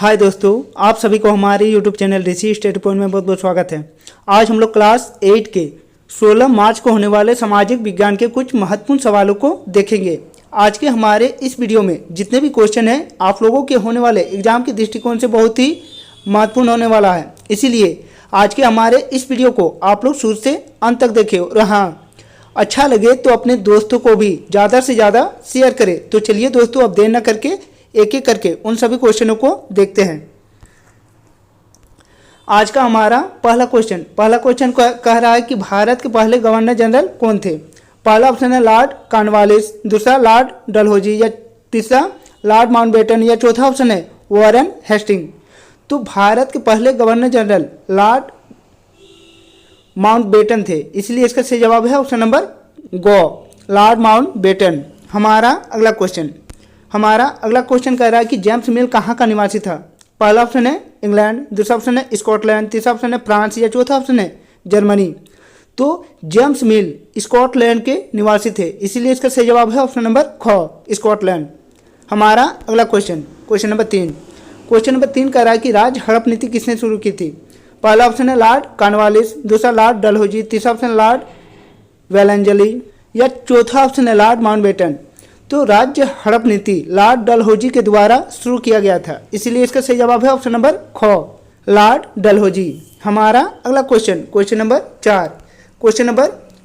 हाय दोस्तों, आप सभी को हमारे यूट्यूब चैनल ऋषि स्टडी पॉइंट में बहुत बहुत स्वागत है। आज हम लोग क्लास 8 के 16 मार्च को होने वाले सामाजिक विज्ञान के कुछ महत्वपूर्ण सवालों को देखेंगे। आज के हमारे इस वीडियो में जितने भी क्वेश्चन हैं आप लोगों के होने वाले एग्जाम के दृष्टिकोण से बहुत ही महत्वपूर्ण होने वाला है, इसीलिए आज के हमारे इस वीडियो को आप लोग शुरू से अंत तक देखें और हाँ, अच्छा लगे तो अपने दोस्तों को भी ज़्यादा से ज़्यादा शेयर करें। तो चलिए दोस्तों, अब देर न करके एक एक करके उन सभी क्वेश्चनों को देखते हैं। आज का हमारा पहला क्वेश्चन कह रहा है कि भारत के पहले गवर्नर जनरल कौन थे। पहला ऑप्शन है लॉर्ड कॉर्नवालिस, दूसरा लॉर्ड डलहौजी, या तीसरा लॉर्ड माउंटबेटन, या चौथा ऑप्शन है वॉरेन हेस्टिंग। तो भारत के पहले गवर्नर जनरल लॉर्ड माउंटबेटन थे, इसलिए इसका सही जवाब है ऑप्शन नंबर गो, लॉर्ड माउंटबेटन। हमारा अगला क्वेश्चन कह रहा है कि जेम्स मिल कहाँ का निवासी था। पहला ऑप्शन है इंग्लैंड, दूसरा ऑप्शन है स्कॉटलैंड, तीसरा ऑप्शन है फ्रांस, या चौथा ऑप्शन है जर्मनी। तो जेम्स मिल स्कॉटलैंड के निवासी थे, इसीलिए इसका सही जवाब है ऑप्शन नंबर ख, स्कॉटलैंड। हमारा अगला क्वेश्चन नंबर 3 कह रहा है कि राज्य हड़प नीति किसने शुरू की थी। पहला ऑप्शन है लॉर्ड कॉर्नवालिस, दूसरा लॉर्ड डलहौजी, तीसरा ऑप्शन लॉर्ड वेलेंजली, या चौथा ऑप्शन है लॉर्ड माउंटबेटन। तो राज्य हड़प नीति लॉर्ड डलहौजी के द्वारा शुरू किया गया था, इसलिए इसका सही जवाब है ऑप्शन नंबर ख, लॉर्ड डलहौजी। हमारा अगला क्वेश्चन नंबर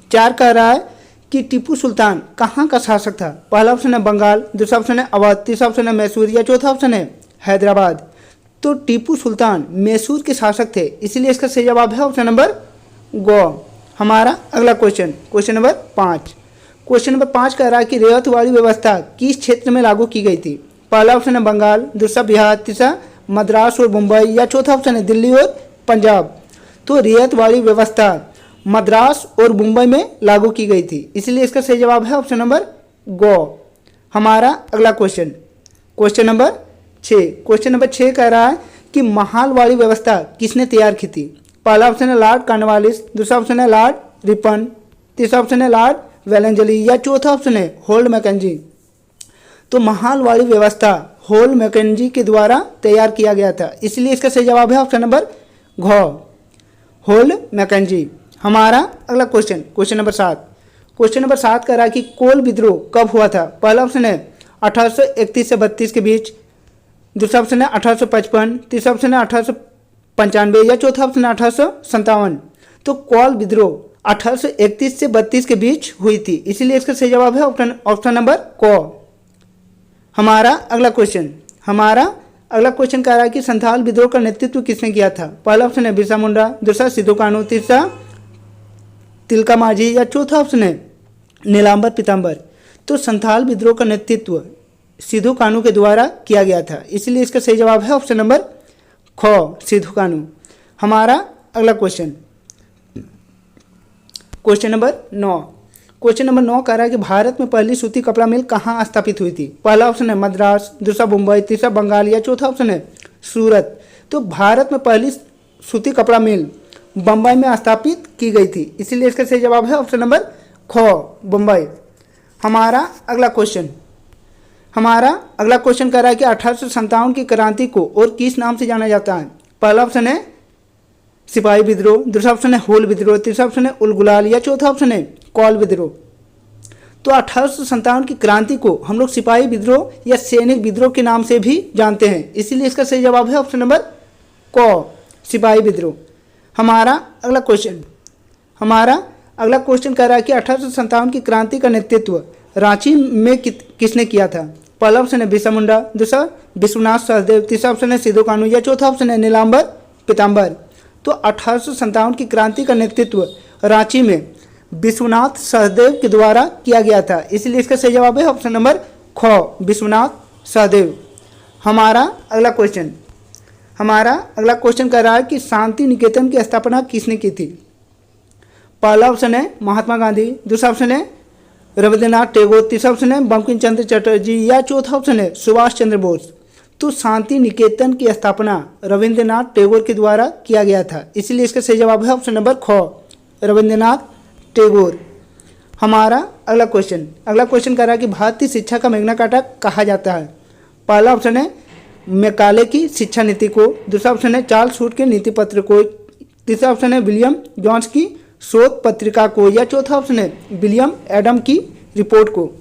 4 कह रहा है कि टीपू सुल्तान कहाँ का शासक था। पहला ऑप्शन है बंगाल, दूसरा ऑप्शन है अवध, तीसरा ऑप्शन है मैसूर, या चौथा ऑप्शन है हैदराबाद। तो टीपू सुल्तान मैसूर के शासक थे, इसलिए इसका सही जवाब है ऑप्शन नंबर गो। हमारा अगला क्वेश्चन नंबर 5 कह रहा है कि रियायतवाड़ी व्यवस्था किस क्षेत्र में लागू की गई थी। पहला ऑप्शन है बंगाल, दूसरा बिहार, तीसरा मद्रास और मुंबई, या चौथा ऑप्शन है दिल्ली और पंजाब। तो रियायतवाड़ी व्यवस्था मद्रास और मुंबई में लागू की गई थी, इसलिए इसका सही जवाब है ऑप्शन नंबर गो। हमारा अगला क्वेश्चन नंबर 6 कह रहा है कि महालवाड़ी व्यवस्था किसने तैयार की थी। पहला ऑप्शन है लॉर्ड कॉर्नवालिस, दूसरा ऑप्शन है लॉर्ड रिपन, तीसरा ऑप्शन है लॉर्ड वेलेंजली, या चौथा ऑप्शन है होल्ड मैकेंजी। तो महालवाड़ी व्यवस्था होल्ड मैकेंजी के द्वारा तैयार किया गया था, इसलिए इसका सही जवाब है ऑप्शन नंबर घ, होल्ड मैकेंजी। हमारा अगला क्वेश्चन नंबर 7 कह रहा है कि कोल विद्रोह कब हुआ था। पहला ऑप्शन है 1831 से 32 के बीच, दूसरा ऑप्शन है 1855, तीसरा ऑप्शन है 1895, या चौथा ऑप्शन है 1857। तो कोल विद्रोह 1831 से 32 के बीच हुई थी, इसीलिए इसका सही जवाब है ऑप्शन नंबर को। हमारा अगला क्वेश्चन कह रहा है कि संथाल विद्रोह का नेतृत्व किसने किया था। पहला ऑप्शन है बिरसा मुंडा, दूसरा सिद्धू कानू, तीसरा तिलका मांझी, या चौथा ऑप्शन है नीलांबर पीताम्बर। तो संथाल विद्रोह का नेतृत्व सिद्धू कानू के द्वारा किया गया था, इसलिए इसका सही जवाब है ऑप्शन नंबर ख, सिद्धू कानू। हमारा अगला क्वेश्चन नंबर 9 कह रहा है कि भारत में पहली सूती कपड़ा मिल कहाँ स्थापित हुई थी। पहला ऑप्शन है मद्रास, दूसरा मुंबई, तीसरा बंगाल, या चौथा ऑप्शन है सूरत। तो भारत में पहली सूती कपड़ा मिल बम्बई में स्थापित की गई थी, इसीलिए इसका सही जवाब है ऑप्शन नंबर ख, बम्बई। हमारा अगला क्वेश्चन कह रहा है कि 1857 की क्रांति को और किस नाम से जाना जाता है। पहला ऑप्शन है सिपाही विद्रोह, दूसरा ऑप्शन है होल विद्रोह, तीसरा ऑप्शन है उलगुलाल, या चौथा ऑप्शन है कौल विद्रोह। तो 1857 की क्रांति को हम लोग सिपाही विद्रोह या सैनिक विद्रोह के नाम से भी जानते हैं, इसीलिए इसका सही जवाब है ऑप्शन नंबर क, सिपाही विद्रोह। हमारा अगला क्वेश्चन कह रहा है कि 1857 की क्रांति का नेतृत्व रांची में किसने किया था। पहला ऑप्शन है बिरसा मुंडा, दूसरा विश्वनाथ सहदेव, तीसरा ऑप्शन है सिद्धू कानू, या चौथा ऑप्शन है नीलांबर पीताम्बर। तो 1857 की क्रांति का नेतृत्व रांची में विश्वनाथ सहदेव के द्वारा किया गया था, इसलिए इसका सही जवाब है ऑप्शन नंबर ख, विश्वनाथ सहदेव। हमारा अगला क्वेश्चन कह रहा है कि शांति निकेतन की स्थापना किसने की थी। पहला ऑप्शन है महात्मा गांधी, दूसरा ऑप्शन है रविंद्रनाथ टैगोर, तीसरा ऑप्शन है बंकिम चंद्र चटर्जी, या चौथा ऑप्शन है सुभाष चंद्र बोस। तो शांति निकेतन की स्थापना रविंद्रनाथ टैगोर के द्वारा किया गया था, इसलिए इसका सही जवाब है ऑप्शन नंबर ख, रविंद्रनाथ टैगोर। हमारा अगला क्वेश्चन कह रहा है कि भारतीय शिक्षा का मैग्ना कार्टा कहा जाता है। पहला ऑप्शन है मैकाले की शिक्षा नीति को, दूसरा ऑप्शन है चार्ल्स शूट के नीति पत्र को, तीसरा ऑप्शन है विलियम जॉन्स की शोध पत्रिका को, या चौथा ऑप्शन है विलियम एडम की रिपोर्ट को।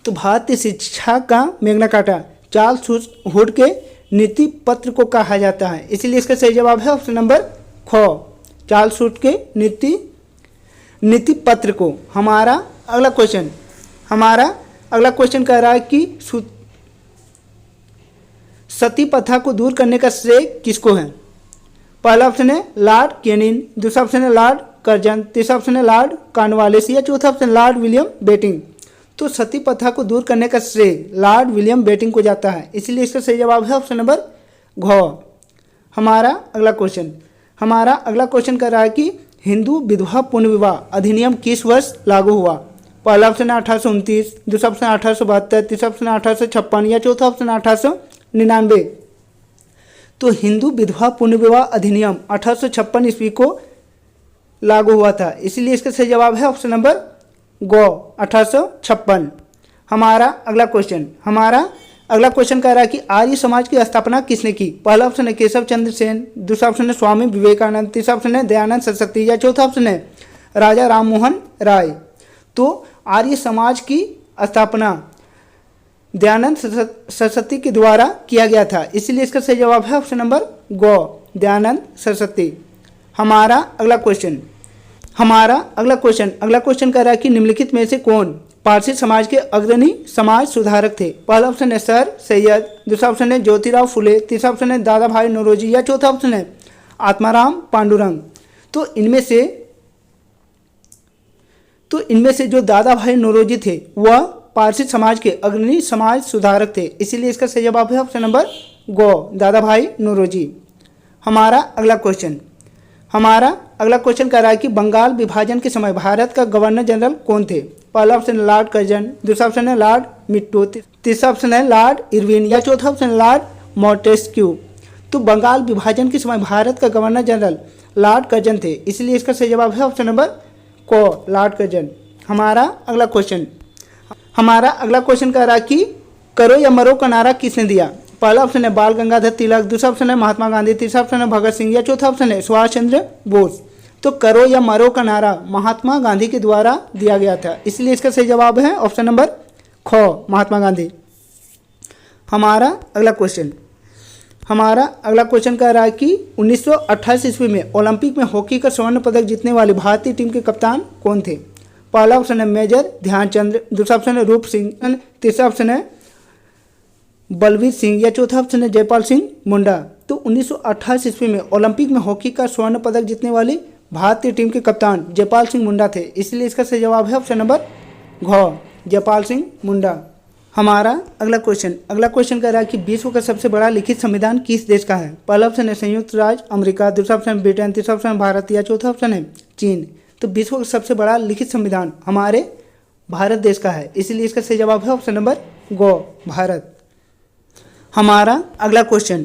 तो भारतीय शिक्षा का मैग्ना कार्टा चार्ल्स हुड के नीति पत्र को कहा जाता है, इसीलिए इसका सही जवाब है ऑप्शन नंबर ख, चार्ल्स हुड के नीति पत्र को। हमारा अगला क्वेश्चन कह रहा है कि सती प्रथा को दूर करने का श्रेय किसको है। पहला ऑप्शन है लॉर्ड कैनिंग, दूसरा ऑप्शन है लॉर्ड कर्जन, तीसरा ऑप्शन है लॉर्ड कॉर्नवालिस, या चौथा ऑप्शन लॉर्ड विलियम बेटिंग। तो सती प्रथा को दूर करने का श्रेय लॉर्ड विलियम बेटिंग को जाता है, इसलिए इसका सही जवाब है ऑप्शन नंबर घ। हमारा अगला क्वेश्चन कर रहा है कि हिंदू विधवा पुनर्विवाह अधिनियम किस वर्ष लागू हुआ। पहला ऑप्शन है 1829, दूसरा ऑप्शन है 1872, तीसरा ऑप्शन है 1856, या चौथा ऑप्शन है 1899। तो हिंदू विधवा पुनर्विवाह अधिनियम 1856 ईस्वी को लागू हुआ था, इसीलिए इसका सही जवाब है ऑप्शन नंबर गो 1856। हमारा अगला क्वेश्चन कह रहा है कि आर्य समाज की स्थापना किसने की। पहला ऑप्शन है केशव चंद्र सेन, दूसरा ऑप्शन है स्वामी विवेकानंद, तीसरा ऑप्शन है दयानंद सरस्वती, या चौथा ऑप्शन है राजा राम मोहन राय। तो आर्य समाज की स्थापना दयानंद सरस्वती के द्वारा किया गया था, इसलिए इसका सही जवाब है ऑप्शन नंबर गो दयानंद सरस्वती। हमारा अगला क्वेश्चन कह रहा है कि निम्नलिखित में से कौन पारसी समाज के अग्रणी समाज सुधारक थे। पहला ऑप्शन है सर सैयद, दूसरा ऑप्शन है ज्योतिराव फुले, तीसरा ऑप्शन है दादा भाई नौरोजी, या चौथा ऑप्शन है आत्माराम पांडुरंग। तो इनमें से जो दादा भाई नौरोजी थे वह पारसी समाज के अग्रणी समाज सुधारक थे, इसीलिए इसका सही जवाब है ऑप्शन नंबर गो दादा भाई नौरोजी। हमारा अगला क्वेश्चन कह रहा है कि बंगाल विभाजन के समय भारत का गवर्नर जनरल कौन थे। पहला ऑप्शन है लॉर्ड कर्जन, दूसरा ऑप्शन है लॉर्ड मिट्टू, तीसरा ऑप्शन है लॉर्ड इरविन, या चौथा ऑप्शन है लॉर्ड मोंटेस्क्यू। तो बंगाल विभाजन के समय भारत का गवर्नर जनरल लॉर्ड कर्जन थे, इसलिए इसका सही जवाब है ऑप्शन नंबर को लॉर्ड कर्जन। हमारा अगला क्वेश्चन कह रहा है कि करो या मरो का नारा किसने दिया। पहला ऑप्शन है बाल गंगाधर तिलक, दूसरा ऑप्शन है महात्मा गांधी, तीसरा ऑप्शन है भगत सिंह, या चौथा ऑप्शन है सुभाष चंद्र बोस। तो करो या मरो का नारा महात्मा गांधी के द्वारा दिया गया था, इसलिए इसका सही जवाब है ऑप्शन नंबर ख महात्मा गांधी। हमारा अगला क्वेश्चन कह रहा है कि 1928 ईस्वी में ओलंपिक में हॉकी का स्वर्ण पदक जीतने वाली भारतीय टीम के कप्तान कौन थे। पहला ऑप्शन है मेजर ध्यानचंद, दूसरा ऑप्शन है रूप सिंह, तीसरा ऑप्शन है बलवीर सिंह, या चौथा ऑप्शन है जयपाल सिंह मुंडा। तो 1928 ईस्वी में ओलंपिक में हॉकी का स्वर्ण पदक जीतने वाली भारतीय टीम के कप्तान जयपाल सिंह मुंडा थे, इसलिए इसका सही जवाब है ऑप्शन नंबर घ जयपाल सिंह मुंडा। हमारा अगला क्वेश्चन कह रहा है कि विश्व का सबसे बड़ा लिखित संविधान किस देश का है। पहला ऑप्शन है संयुक्त राज्य अमेरिका, दूसरा ऑप्शन है ब्रिटेन, तीसरा ऑप्शन है भारत, या चौथा ऑप्शन है चीन। तो विश्व का सबसे बड़ा लिखित संविधान हमारे भारत देश का है, इसलिए इसका सही जवाब है ऑप्शन नंबर गो भारत। हमारा अगला क्वेश्चन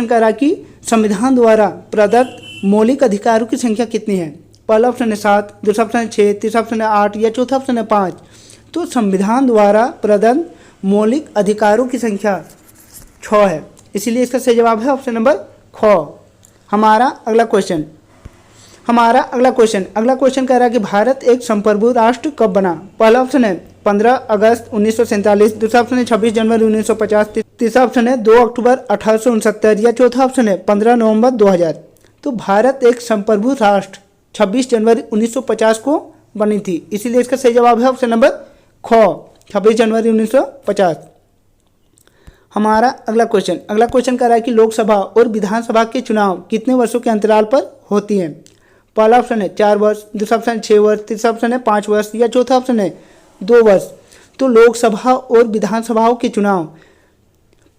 कह रहा है कि संविधान द्वारा प्रदत्त मौलिक अधिकारों की संख्या कितनी है। पहला ऑप्शन है 7, दूसरा ऑप्शन है 6, तीसरा ऑप्शन है 8, या चौथा ऑप्शन है 5। तो संविधान द्वारा प्रदत्त मौलिक अधिकारों की संख्या 6 है, इसलिए इसका सही जवाब है ऑप्शन नंबर ख। हमारा अगला क्वेश्चन कह रहा है कि भारत एक संप्रभु राष्ट्र कब बना। पहला ऑप्शन है 15 अगस्त 1947, दूसरा ऑप्शन है 26 जनवरी 1950, तीसरा ऑप्शन है 2 अक्टूबर 1869, या चौथा ऑप्शन है 15 नवंबर 2000। तो भारत एक संप्रभु राष्ट्र 26 जनवरी 1950 को बनी थी, इसीलिए इसका सही जवाब है ऑप्शन नंबर ख 26 जनवरी 1950। हमारा अगला क्वेश्चन कह रहा है कि लोकसभा और विधानसभा के चुनाव कितने वर्षों के अंतराल पर होती हैं। पहला ऑप्शन है 4 वर्ष, दूसरा ऑप्शन है 6 वर्ष, तीसरा ऑप्शन है 5 वर्ष, या चौथा ऑप्शन है 2 वर्ष। तो लोकसभा और विधानसभाओं के चुनाव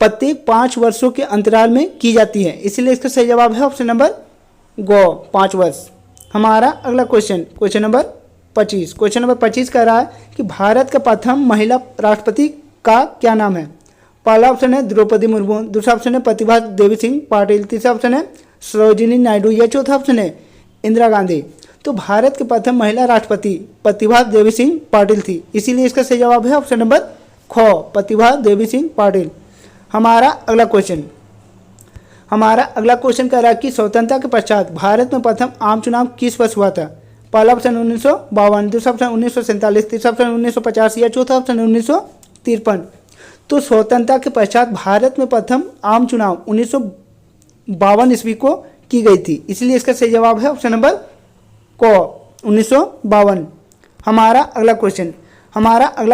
प्रत्येक 5 वर्षों के अंतराल में की जाती है, इसलिए इसका सही जवाब है ऑप्शन नंबर गो 5 वर्ष। हमारा अगला क्वेश्चन नंबर 25 कह रहा है कि भारत का प्रथम महिला राष्ट्रपति का क्या नाम है। पहला ऑप्शन है द्रौपदी मुर्मू, दूसरा ऑप्शन है प्रतिभा देवी सिंह पाटिल, तीसरा ऑप्शन है सरोजिनी नायडू, या चौथा ऑप्शन है इंदिरा गांधी। तो भारत के प्रथम महिला राष्ट्रपति प्रतिभा देवी सिंह पाटिल थी, इसीलिए इसका सही जवाब है ऑप्शन नंबर ख प्रतिभा देवी सिंह पाटिल। हमारा अगला क्वेश्चन कह रहा है कि स्वतंत्रता के पश्चात भारत में प्रथम आम चुनाव किस वर्ष हुआ था? पहला ऑप्शन 1952, दूसरा ऑप्शन 1947, तीसरा ऑप्शन 1950 या चौथा ऑप्शन 1953। तो स्वतंत्रता के पश्चात भारत में प्रथम आम चुनाव 1952 ईस्वी को की गई थी, इसलिए इसका सही जवाब है ऑप्शन नंबर को 1952। हमारा अगला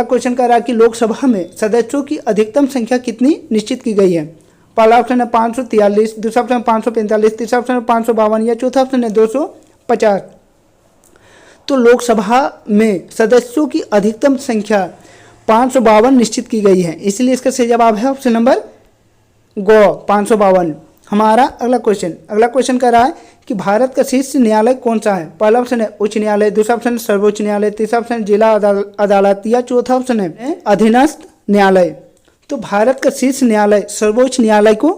क्वेश्चन कह रहा है कि लोकसभा में सदस्यों की अधिकतम संख्या कितनी निश्चित की गई है? पहला ऑप्शन है 543, दूसरा ऑप्शन 545, तीसरा ऑप्शन 552 या चौथा ऑप्शन है 250। तो लोकसभा में सदस्यों की अधिकतम संख्या 552 निश्चित की गई है, इसलिए इसका सही जवाब है ऑप्शन नंबर गो 552। हमारा अगला क्वेश्चन कह रहा है कि भारत का शीर्ष न्यायालय कौन सा है? पहला ऑप्शन है उच्च न्यायालय, दूसरा ऑप्शन है सर्वोच्च न्यायालय, तीसरा ऑप्शन है जिला अदालत या चौथा ऑप्शन है अधीनस्थ न्यायालय। तो भारत का शीर्ष न्यायालय सर्वोच्च न्यायालय को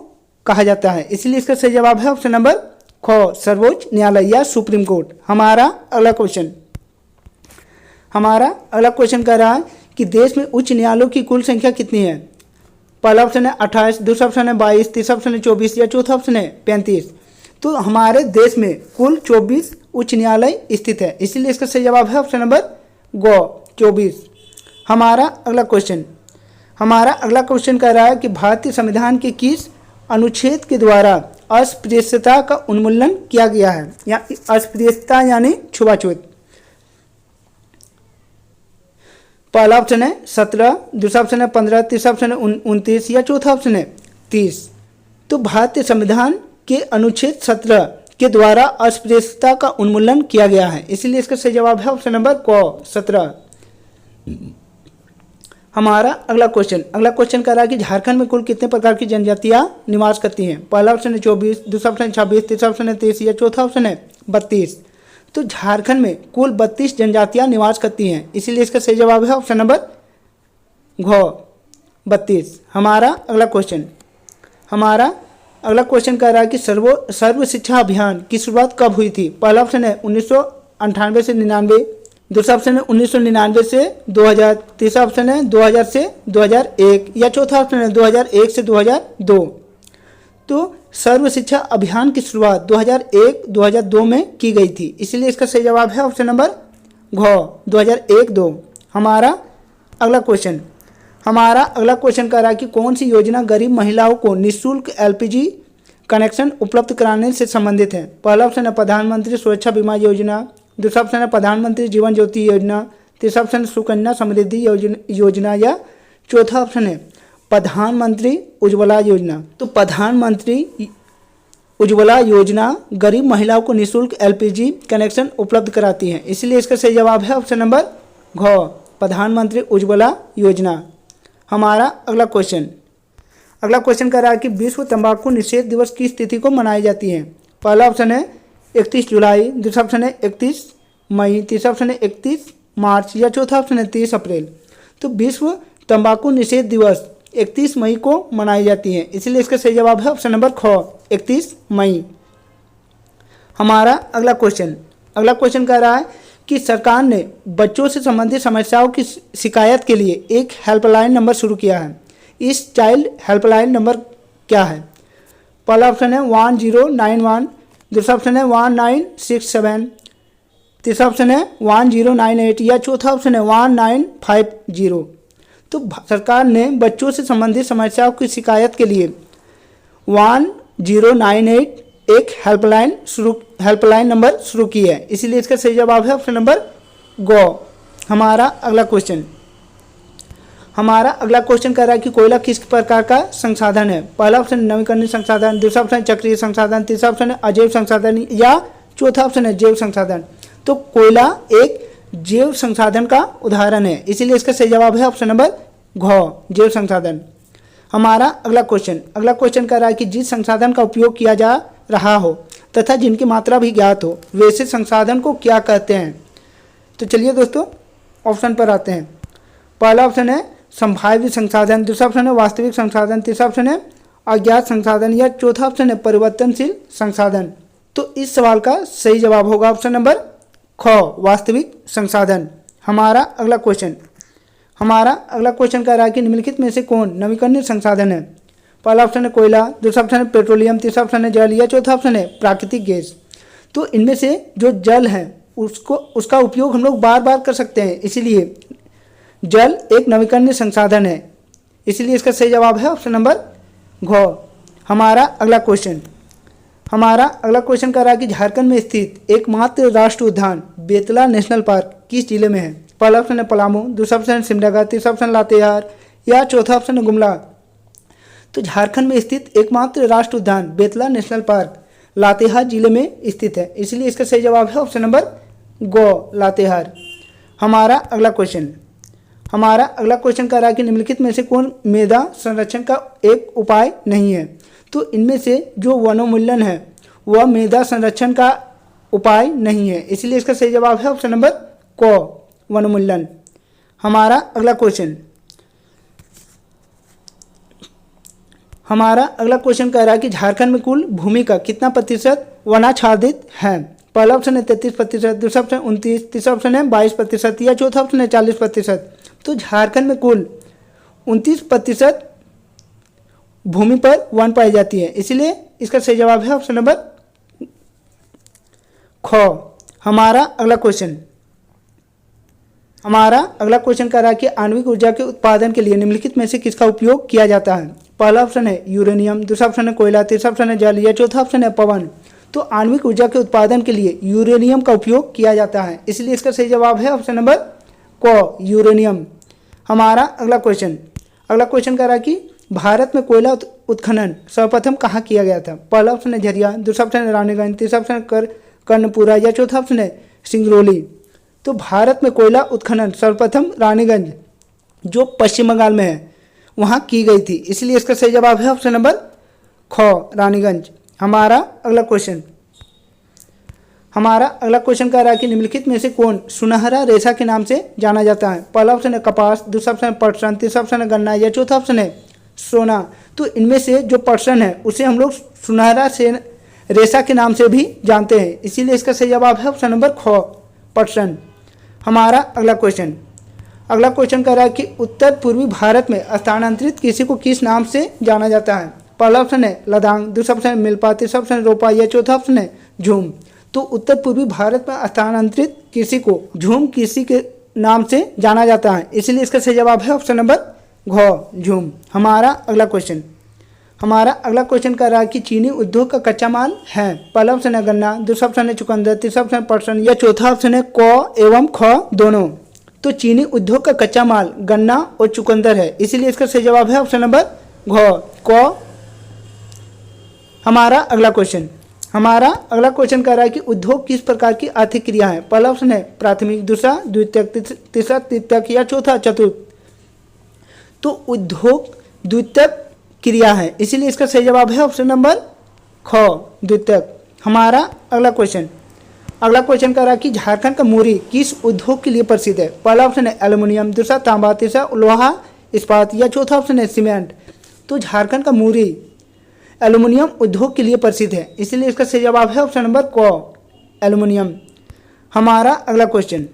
कहा जाता है, इसलिए इसका सही जवाब है ऑप्शन नंबर ख सर्वोच्च न्यायालय या सुप्रीम कोर्ट। हमारा अगला क्वेश्चन कह रहा है कि देश में उच्च न्यायालयों की कुल संख्या कितनी है? पहला ऑप्शन है 28, दूसरा ऑप्शन है 22, तीसरा ऑप्शन है 24 या चौथा ऑप्शन है 35। तो हमारे देश में कुल 24 उच्च न्यायालय स्थित है, इसीलिए इसका सही जवाब है ऑप्शन नंबर गो 24। हमारा अगला क्वेश्चन कह रहा है कि भारतीय संविधान के किस अनुच्छेद के द्वारा अस्पृश्यता का उन्मूलन किया गया है? या अस्पृश्यता यानी छुआछूत। पहला ऑप्शन है 17, दूसरा ऑप्शन है 15, तीसरा ऑप्शन है 29 या चौथा ऑप्शन है 30। तो भारतीय संविधान के अनुच्छेद 17 के द्वारा अस्पृश्यता का उन्मूलन किया गया है, इसलिए इसका सही जवाब है ऑप्शन नंबर क 17। हमारा अगला क्वेश्चन कह रहा है कि झारखंड में कुल कितने प्रकार की जनजातियां निवास करती हैं? पहला ऑप्शन है 24, दूसरा ऑप्शन है 26, तीसरा ऑप्शन है 23 या चौथा ऑप्शन है 32। तो झारखंड में कुल 32 जनजातियां निवास करती हैं, इसीलिए इसका सही जवाब है ऑप्शन नंबर घ 32। हमारा अगला क्वेश्चन कह रहा है कि सर्व शिक्षा अभियान की शुरुआत कब हुई थी? पहला ऑप्शन है 1998 से 99, दूसरा ऑप्शन है 1999 से 2000, तीसरा ऑप्शन है 2000 से 2001 या चौथा ऑप्शन है 2001 से 2002। तो सर्व शिक्षा अभियान की शुरुआत 2001-2002 में की गई थी, इसलिए इसका सही जवाब है ऑप्शन नंबर घ 2001-2। हमारा अगला क्वेश्चन कह रहा है कि कौन सी योजना गरीब महिलाओं को निःशुल्क एलपीजी कनेक्शन उपलब्ध कराने से संबंधित है? पहला ऑप्शन है प्रधानमंत्री सुरक्षा बीमा योजना, दूसरा ऑप्शन है प्रधानमंत्री जीवन ज्योति योजना, तीसरा ऑप्शन है सुकन्या समृद्धि योजना या चौथा ऑप्शन है प्रधानमंत्री उज्ज्वला योजना। तो प्रधानमंत्री उज्ज्वला योजना गरीब महिलाओं को निःशुल्क एलपीजी कनेक्शन उपलब्ध कराती है, इसलिए इसका सही जवाब है ऑप्शन नंबर घ प्रधानमंत्री उज्ज्वला योजना। हमारा अगला क्वेश्चन कह रहा है कि विश्व तंबाकू निषेध दिवस किस तिथि को मनाई जाती है? पहला ऑप्शन है 31 जुलाई, दूसरा ऑप्शन है 31 मई, तीसरा ऑप्शन है 31 मार्च या चौथा ऑप्शन है 30 अप्रैल। तो विश्व तंबाकू निषेध दिवस 31 मई को मनाई जाती है, इसलिए इसका सही जवाब है ऑप्शन नंबर ख 31 मई। हमारा अगला क्वेश्चन कह रहा है कि सरकार ने बच्चों से संबंधित समस्याओं की शिकायत के लिए एक हेल्पलाइन नंबर शुरू किया है, इस चाइल्ड हेल्पलाइन नंबर क्या है? पहला ऑप्शन है 1091, दूसरा ऑप्शन है 1967, तीसरा ऑप्शन है 1098 या चौथा ऑप्शन है 1950। तो सरकार ने बच्चों से संबंधित समस्याओं की शिकायत के लिए 1098 एक हेल्पलाइन नंबर शुरू की है, इसीलिए इसका सही जवाब है ऑप्शन नंबर गो। हमारा अगला क्वेश्चन कह रहा है कि कोयला किस प्रकार का संसाधन है? पहला ऑप्शन है नवीकरणीय संसाधन, दूसरा ऑप्शन है चक्रीय संसाधन, तीसरा ऑप्शन है अजैव संसाधन या चौथा ऑप्शन है जैव संसाधन। तो कोयला एक जैव संसाधन का उदाहरण है, इसीलिए इसका सही जवाब है ऑप्शन नंबर घ जैव संसाधन। हमारा अगला क्वेश्चन कह रहा है कि जिस संसाधन का उपयोग किया जा रहा हो तथा जिनकी मात्रा भी ज्ञात हो वैसे संसाधन को क्या कहते हैं? तो चलिए दोस्तों ऑप्शन पर आते हैं। पहला ऑप्शन है संभाव्य संसाधन, दूसरा ऑप्शन है वास्तविक संसाधन, तीसरा ऑप्शन है अज्ञात संसाधन या चौथा ऑप्शन है परिवर्तनशील संसाधन। तो इस सवाल का सही जवाब होगा ऑप्शन नंबर ख वास्तविक संसाधन। हमारा अगला क्वेश्चन कह रहा है कि निम्नलिखित में से कौन नवीकरणीय संसाधन है? पहला ऑप्शन है कोयला, दूसरा ऑप्शन है पेट्रोलियम, तीसरा ऑप्शन है जल या चौथा ऑप्शन है प्राकृतिक गैस। तो इनमें से जो जल है उसका उपयोग हम लोग बार बार कर सकते हैं, इसीलिए जल एक नवीकरणीय संसाधन है, इसीलिए इसका सही जवाब है ऑप्शन नंबर घ। हमारा अगला क्वेश्चन कह रहा है कि झारखंड में स्थित एकमात्र राष्ट्रीय उद्यान बेतला नेशनल पार्क किस जिले में है? पहला ऑप्शन है पलामू, दूसरा ऑप्शन है सिमडेगा, तीसरा ऑप्शन लातेहार या चौथा ऑप्शन है गुमला। तो झारखंड में स्थित एकमात्र राष्ट्रीय उद्यान बेतला नेशनल पार्क लातेहार जिले में स्थित है, इसलिए इसका सही जवाब है ऑप्शन नंबर गो, लातेहार। हमारा अगला क्वेश्चन कह रहा है कि निम्नलिखित में से कौन मृदा संरक्षण का एक उपाय नहीं है? तो इनमें से जो वनोन्मूलन है वह मृदा संरक्षण का उपाय नहीं है, इसलिए इसका सही जवाब है ऑप्शन नंबर क, वनोन्मूलन। हमारा अगला क्वेश्चन कह रहा है कि झारखंड में कुल भूमि का कितना प्रतिशत वनाच्छादित है? पहला ऑप्शन है 33%, दूसरा ऑप्शन 29%, तीसरा ऑप्शन है 22% या चौथा ऑप्शन है 40%। तो झारखंड में कुल 29% भूमि पर वन पाई जाती है, इसलिए इसका सही जवाब है ऑप्शन नंबर ख। हमारा अगला क्वेश्चन कह रहा है कि आणविक ऊर्जा के उत्पादन के लिए निम्नलिखित में से किसका उपयोग किया जाता है? पहला ऑप्शन है यूरेनियम, दूसरा ऑप्शन है कोयला, तीसरा ऑप्शन है जल या चौथा ऑप्शन है पवन। तो आणविक ऊर्जा के उत्पादन के लिए यूरेनियम का उपयोग किया जाता है, इसलिए इसका सही जवाब है ऑप्शन नंबर क, यूरेनियम। हमारा अगला क्वेश्चन कह रहा है कि भारत में कोयला उत्खनन सर्वप्रथम कहाँ किया गया था? पहला ऑप्शन है झरिया, दूसरा ऑप्शन है रानीगंज, तीसरा ऑप्शन है कर्णपुरा या चौथा ऑप्शन है सिंगरौली। तो भारत में कोयला उत्खनन सर्वप्रथम रानीगंज जो पश्चिम बंगाल में है वहाँ की गई थी, इसलिए इसका सही जवाब है ऑप्शन नंबर ख, रानीगंज। हमारा अगला क्वेश्चन कह रहा है कि निम्नलिखित में से कौन सुनहरा रेशा के नाम से जाना जाता है? पहला ऑप्शन है कपास, दूसरा ऑप्शन है पटसन, तीसरा ऑप्शन है गन्ना या चौथा ऑप्शन है सोना। तो इनमें से जो पटसन है उसे हम लोग सुनहरा रेशा के नाम से भी जानते हैं, इसीलिए इसका सही जवाब है ऑप्शन नंबर ख, पटसन। हमारा अगला क्वेश्चन कह रहा है कि उत्तर पूर्वी भारत में स्थानांतरित कृषि को किस नाम से जाना जाता है? पहला ऑप्शन है लदांग, दूसरा ऑप्शन है मिल्पा, तीसरा ऑप्शन है रोपा या चौथा ऑप्शन है झूम। तो उत्तर पूर्वी भारत में स्थानांतरित कृषि को झूम कृषि के नाम से जाना जाता है, इसलिए इसका सही जवाब है ऑप्शन नंबर घ, झूम। हमारा अगला क्वेश्चन कह रहा है कि चीनी उद्योग का कच्चा माल है? पहला ऑप्शन है गन्ना, दूसरा ऑप्शन है चुकंदर, तीसरा ऑप्शन है पटसन या चौथा ऑप्शन है क एवं ख दोनों। तो चीनी उद्योग का कच्चा माल गन्ना और चुकंदर है, इसीलिए इसका सही जवाब है ऑप्शन नंबर घ, क। हमारा अगला क्वेश्चन कह रहा है कि उद्योग किस प्रकार की आर्थिक क्रिया है? पहला ऑप्शन है प्राथमिक, दूसरा द्वितीयक, तीसरा तृतीयक या चौथा चतुर्थ। तो उद्योग द्वितीयक क्रिया है, इसीलिए इसका सही जवाब है ऑप्शन नंबर ख, द्वितीयक। हमारा अगला क्वेश्चन कह रहा है कि झारखंड का मुरी किस उद्योग के लिए प्रसिद्ध है? पहला ऑप्शन है एल्युमिनियम, दूसरा तांबा, तीसरा लोहा इस्पात या चौथा ऑप्शन है सीमेंट। तो झारखंड का मुरी एल्युमिनियम उद्योग के लिए प्रसिद्ध है, इसलिए इसका सही जवाब है ऑप्शन नंबर क, एल्युमिनियम। हमारा अगला क्वेश्चन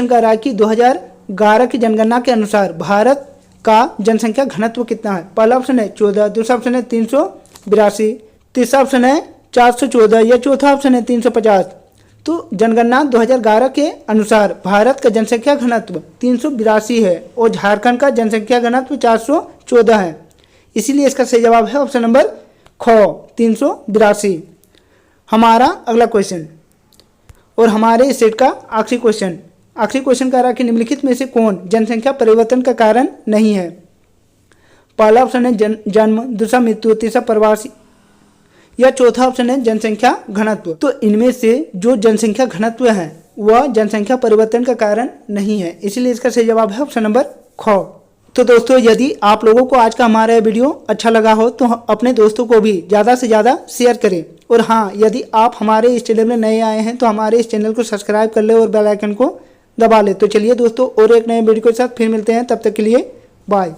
कह रहा है कि 2011 की जनगणना के अनुसार भारत का जनसंख्या घनत्व कितना है? पहला ऑप्शन है 14, दूसरा ऑप्शन है 382, तीसरा ऑप्शन है 414 या चौथा ऑप्शन है 350। तो जनगणना 2011 के अनुसार भारत का जनसंख्या घनत्व 382 है और झारखंड का जनसंख्या घनत्व 414 है, इसीलिए इसका सही जवाब है ऑप्शन नंबर ख, 382। हमारा अगला क्वेश्चन और हमारे इस सेट का आखिरी क्वेश्चन कह रहा है कि निम्नलिखित में से कौन जनसंख्या परिवर्तन का कारण नहीं है? पहला ऑप्शन है जन्म, दूसरा मृत्यु, तीसरा प्रवास या चौथा ऑप्शन है जनसंख्या घनत्व। तो इनमें से जो जनसंख्या घनत्व है वह जनसंख्या परिवर्तन का कारण नहीं है, इसलिए इसका सही जवाब है ऑप्शन नंबर ख। तो दोस्तों, यदि आप लोगों को आज का हमारा वीडियो अच्छा लगा हो तो अपने दोस्तों को भी ज़्यादा से ज़्यादा शेयर करें। और हाँ, यदि आप हमारे इस चैनल में नए आए हैं तो हमारे इस चैनल को सब्सक्राइब कर ले और बेल आइकन को दबा ले। तो चलिए दोस्तों, और एक नए वीडियो के साथ फिर मिलते हैं, तब तक के लिए बाय।